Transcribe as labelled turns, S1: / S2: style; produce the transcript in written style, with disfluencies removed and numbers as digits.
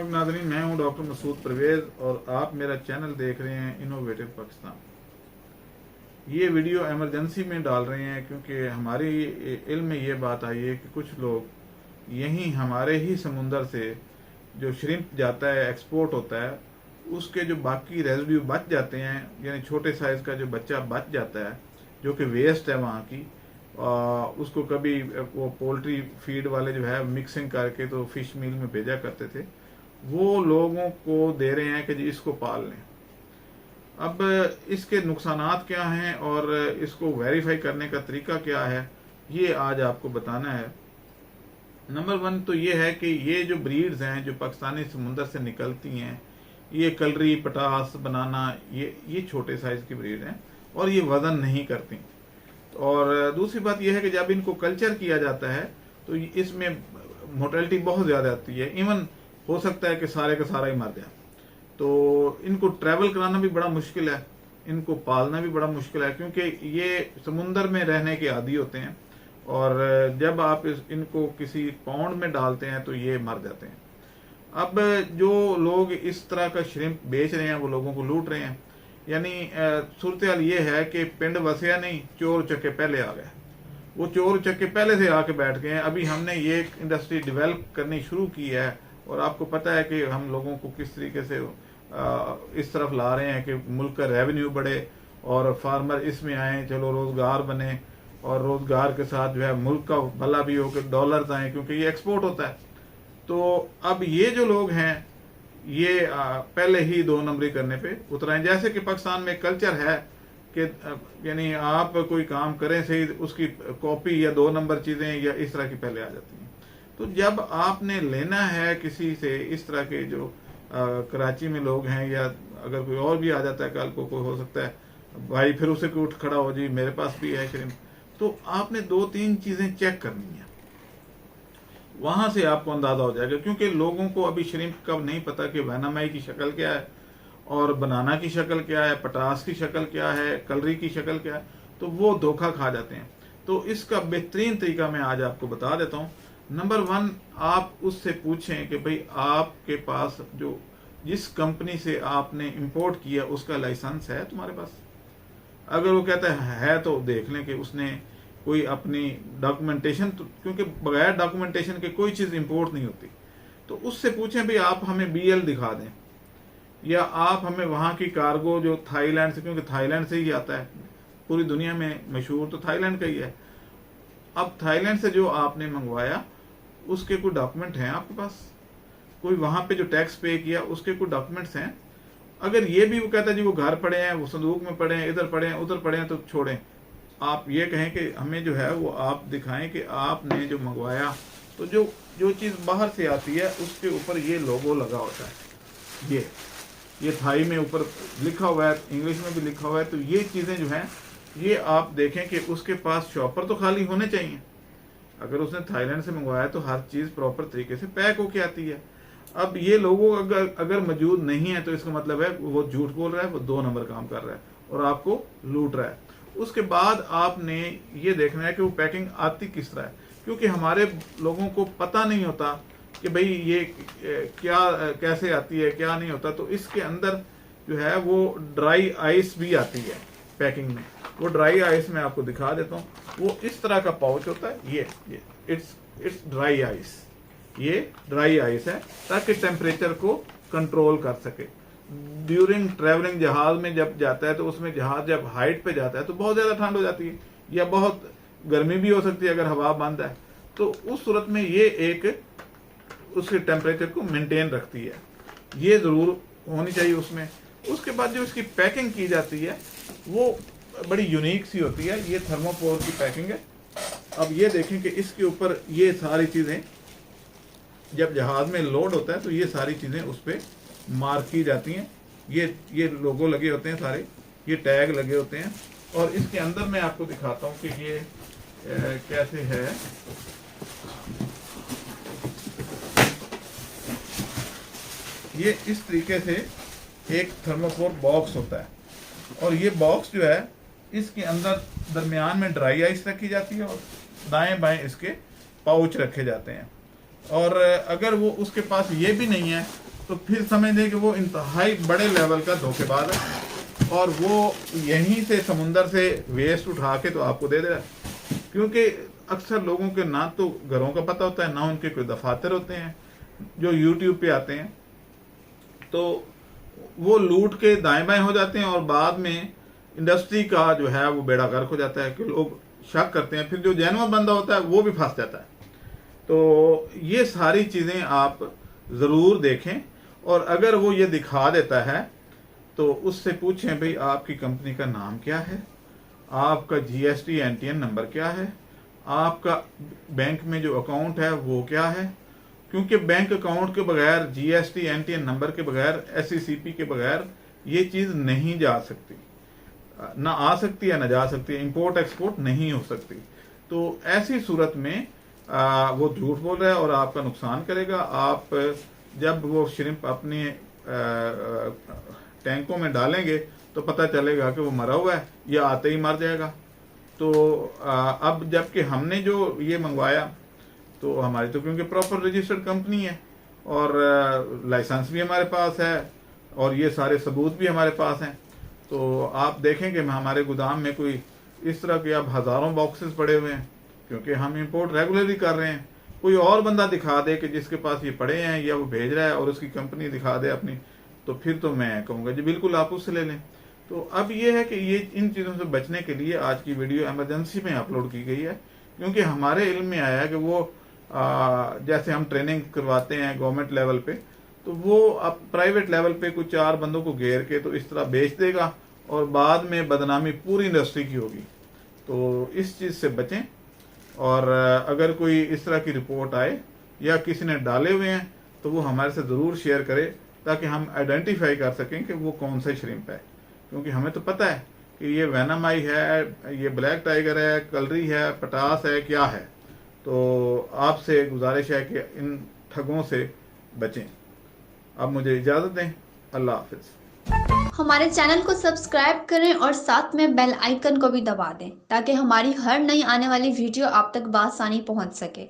S1: अस्सलाम नाज़रीन, मैं हूं डॉक्टर मसूद परवेज़ और आप मेरा चैनल देख रहे हैं इनोवेटिव पाकिस्तान। ये वीडियो एमरजेंसी में डाल रहे हैं क्योंकि हमारे इल्म में ये बात आई है कि कुछ लोग यहीं हमारे ही समुंदर से जो श्रिम्प जाता है, एक्सपोर्ट होता है, उसके जो बाकी रेजिड्यू बच जाते हैं, यानी छोटे साइज़ का जो बच्चा बच जाता है जो कि वेस्ट है वहाँ की, उसको कभी वो पोल्ट्री फीड वाले जो है मिक्सिंग करके तो फिश मील में भेजा करते थे, वो लोगों को दे रहे हैं कि जी इसको पाल लें। अब इसके नुकसानात क्या हैं और इसको वेरीफाई करने का तरीका क्या है, ये आज आपको बताना है। नंबर 1 तो ये है कि ये जो ब्रीड्स हैं जो पाकिस्तानी समुंदर से निकलती हैं, ये कलरी, पटास, बनाना, ये छोटे साइज की ब्रीड हैं और ये वजन नहीं करती। और दूसरी बात यह है कि जब इनको कल्चर किया जाता है तो इसमें मोर्टेलिटी बहुत ज़्यादा आती है, इवन हो सकता है कि सारे का सारा ही मर जाए। तो इनको ट्रैवल कराना भी बड़ा मुश्किल है, इनको पालना भी बड़ा मुश्किल है, क्योंकि ये समुंदर में रहने के आदी होते हैं और जब आप इनको किसी पौंड में डालते हैं तो ये मर जाते हैं। अब जो लोग इस तरह का श्रिम्प बेच रहे हैं वो लोगों को लूट रहे हैं। यानी सूरत हाल ये है कि पिंड वसया नहीं, चोर चक्के पहले आ गए। वो चोर चक्के पहले से आके बैठ गए हैं। अभी हमने ये इंडस्ट्री डेवलप करनी शुरू की है और आपको पता है कि हम लोगों को किस तरीके से इस तरफ ला रहे हैं कि मुल्क का रेवेन्यू बढ़े और फार्मर इसमें आए, चलो रोजगार बने और रोजगार के साथ जो है मुल्क का भला भी हो कि डॉलर्स आए, क्योंकि ये एक्सपोर्ट होता है। तो अब ये जो लोग हैं ये पहले ही 2 नंबरी करने पे उतराए। जैसे कि पाकिस्तान में कल्चर है कि यानी आप कोई काम करें सही, उसकी कॉपी या 2 नंबर चीजें या इस तरह की पहले आ जाती हैं। तो जब आपने लेना है किसी से इस तरह के जो कराची में लोग हैं, या अगर कोई और भी आ जाता है कल को, कोई हो सकता है भाई फिर उसे कोई उठ खड़ा हो, जी मेरे पास भी है श्रिम्प, तो आपने 2-3 चीजें चेक करनी है, वहां से आपको अंदाजा हो जाएगा। क्योंकि लोगों को अभी श्रिम्प का नहीं पता कि वैनामाई की शक्ल क्या है और बनाना की शक्ल क्या है, पटास की शक्ल क्या है, कलरी की शक्ल क्या है, तो वो धोखा खा जाते हैं। तो इसका बेहतरीन तरीका मैं आज आपको बता देता हूँ। नंबर 1, आप उससे पूछें कि भाई आपके पास जो जिस कंपनी से आपने इंपोर्ट किया उसका लाइसेंस है तुम्हारे पास। अगर वो कहता है तो देख लें कि उसने कोई अपनी डॉक्यूमेंटेशन, तो क्योंकि बगैर डॉक्यूमेंटेशन के कोई चीज इंपोर्ट नहीं होती, तो उससे पूछें भाई आप हमें BL दिखा दें, या आप हमें वहां की कार्गो जो थाईलैंड से, क्योंकि थाईलैंड से ही आता है, पूरी दुनिया में मशहूर तो थाईलैंड का ही है। अब थाईलैंड से जो आपने मंगवाया उसके कोई डॉक्यूमेंट हैं आपके पास, कोई वहां पे जो टैक्स पे किया उसके कोई डॉक्यूमेंट्स हैं। अगर ये भी वो कहता है जी वो घर पड़े हैं, वो संदूक में पड़े हैं, इधर पड़े हैं, उधर पड़े हैं, तो छोड़ें। आप ये कहें कि हमें जो है वो आप दिखाएं कि आपने जो मंगवाया, तो जो चीज़ बाहर से आती है उसके ऊपर ये लोगो लगा होता है, ये थाई में ऊपर लिखा हुआ है, इंग्लिश में भी लिखा हुआ है। तो ये चीज़ें जो हैं ये आप देखें कि उसके पास शॉपर तो खाली होने चाहिए। अगर उसने थाईलैंड से मंगवाया तो हर चीज़ प्रॉपर तरीके से पैक होके आती है। अब ये लोगों अगर मौजूद नहीं है तो इसका मतलब है वो झूठ बोल रहा है, वो 2 नंबर काम कर रहा है और आपको लूट रहा है। उसके बाद आपने ये देखना है कि वो पैकिंग आती किस तरह है, क्योंकि हमारे लोगों को पता नहीं होता कि भाई ये क्या कैसे आती है, क्या नहीं होता। तो इसके अंदर जो है वो ड्राई आइस भी आती है पैकिंग में। वो ड्राई आइस मैं आपको दिखा देता हूँ। वो इस तरह का पाउच होता है, ये इट्स ड्राई आइस, ये ड्राई आइस है ताकि टेम्परेचर को कंट्रोल कर सके। ड्यूरिंग ट्रेवलिंग जहाज में जब जाता है तो उसमें जहाज जब हाइट पे जाता है तो बहुत ज्यादा ठंड हो जाती है या बहुत गर्मी भी हो सकती है अगर हवा बंद है, तो उस सूरत में ये एक उसके टेम्परेचर को मेंटेन रखती है, ये जरूर होनी चाहिए उसमें। उसके बाद जो इसकी पैकिंग की जाती है वो बड़ी यूनिक सी होती है, ये थर्मोपोर की पैकिंग है। अब ये देखें कि इसके ऊपर ये सारी चीजें जब जहाज में लोड होता है तो ये सारी चीजें उस पर मार्क की जाती हैं, ये लोगो लगे होते हैं सारे, ये टैग लगे होते हैं। और इसके अंदर मैं आपको दिखाता हूँ कि ये कैसे है। ये इस तरीके से एक थर्मोकोल बॉक्स होता है और ये बॉक्स जो है इसके अंदर दरमियान में ड्राई आइस रखी जाती है और दाएं बाएं इसके पाउच रखे जाते हैं। और अगर वो उसके पास ये भी नहीं है तो फिर समझ लें कि वो इंतहाई बड़े लेवल का धोखेबाज है और वो यहीं से समुंदर से वेस्ट उठा के तो आपको दे दे रहा है। क्योंकि अक्सर लोगों के ना तो घरों का पता होता है, ना उनके कोई दफातर होते हैं जो यूट्यूब पे आते हैं, तो वो लूट के दाएं बाएं हो जाते हैं और बाद में इंडस्ट्री का जो है वो बेड़ा गर्क हो जाता है कि लोग शक करते हैं, फिर जो जेन्युइन बंदा होता है वो भी फंस जाता है। तो ये सारी चीज़ें आप ज़रूर देखें और अगर वो ये दिखा देता है तो उससे पूछें भाई आपकी कंपनी का नाम क्या है, आपका जीएसटी एनटीएन नंबर क्या है, आपका बैंक में जो अकाउंट है वो क्या है। क्योंकि बैंक अकाउंट के बगैर, जीएसटी एनटीएन नंबर के बगैर, एसईसीपी के बगैर ये चीज़ नहीं जा सकती, ना आ सकती है ना जा सकती है, इंपोर्ट एक्सपोर्ट नहीं हो सकती। तो ऐसी सूरत में वो झूठ बोल रहा है और आपका नुकसान करेगा। आप जब वो श्रिम्प अपने टैंकों में डालेंगे तो पता चलेगा कि वो मरा हुआ है या आते ही मर जाएगा। तो अब जबकि हमने जो ये मंगवाया तो हमारी तो क्योंकि प्रॉपर रजिस्टर्ड कंपनी है और लाइसेंस भी हमारे पास है और ये सारे सबूत भी हमारे पास हैं, तो आप देखें कि हमारे गोदाम में कोई इस तरह के अब हज़ारों बॉक्सेस पड़े हुए हैं क्योंकि हम इंपोर्ट रेगुलरली कर रहे हैं। कोई और बंदा दिखा दे कि जिसके पास ये पड़े हैं या वो भेज रहा है और उसकी कंपनी दिखा दे अपनी, तो फिर तो मैं कहूँगा जी बिल्कुल आप उससे ले लें। तो अब ये है कि ये इन चीज़ों से बचने के लिए आज की वीडियो इमरजेंसी में अपलोड की गई है क्योंकि हमारे इल्म में आया कि वो जैसे हम ट्रेनिंग करवाते हैं गवर्नमेंट लेवल पे, तो वो अब प्राइवेट लेवल पे कुछ 4 बंदों को घेर के तो इस तरह बेच देगा और बाद में बदनामी पूरी इंडस्ट्री की होगी। तो इस चीज़ से बचें और अगर कोई इस तरह की रिपोर्ट आए या किसी ने डाले हुए हैं तो वो हमारे से ज़रूर शेयर करे ताकि हम आइडेंटिफाई कर सकें कि वो कौन सा श्रिम्प है। क्योंकि हमें तो पता है कि ये वेनम आई है, ये ब्लैक टाइगर है, कलरी है, पटास है, क्या है। तो आपसे गुजारिश है कि इन ठगों से बचें। अब मुझे इजाज़त दें, अल्लाह हाफिज़।
S2: हमारे चैनल को सब्सक्राइब करें और साथ में बेल आइकन को भी दबा दें ताकि हमारी हर नई आने वाली वीडियो आप तक बआसानी पहुंच सके।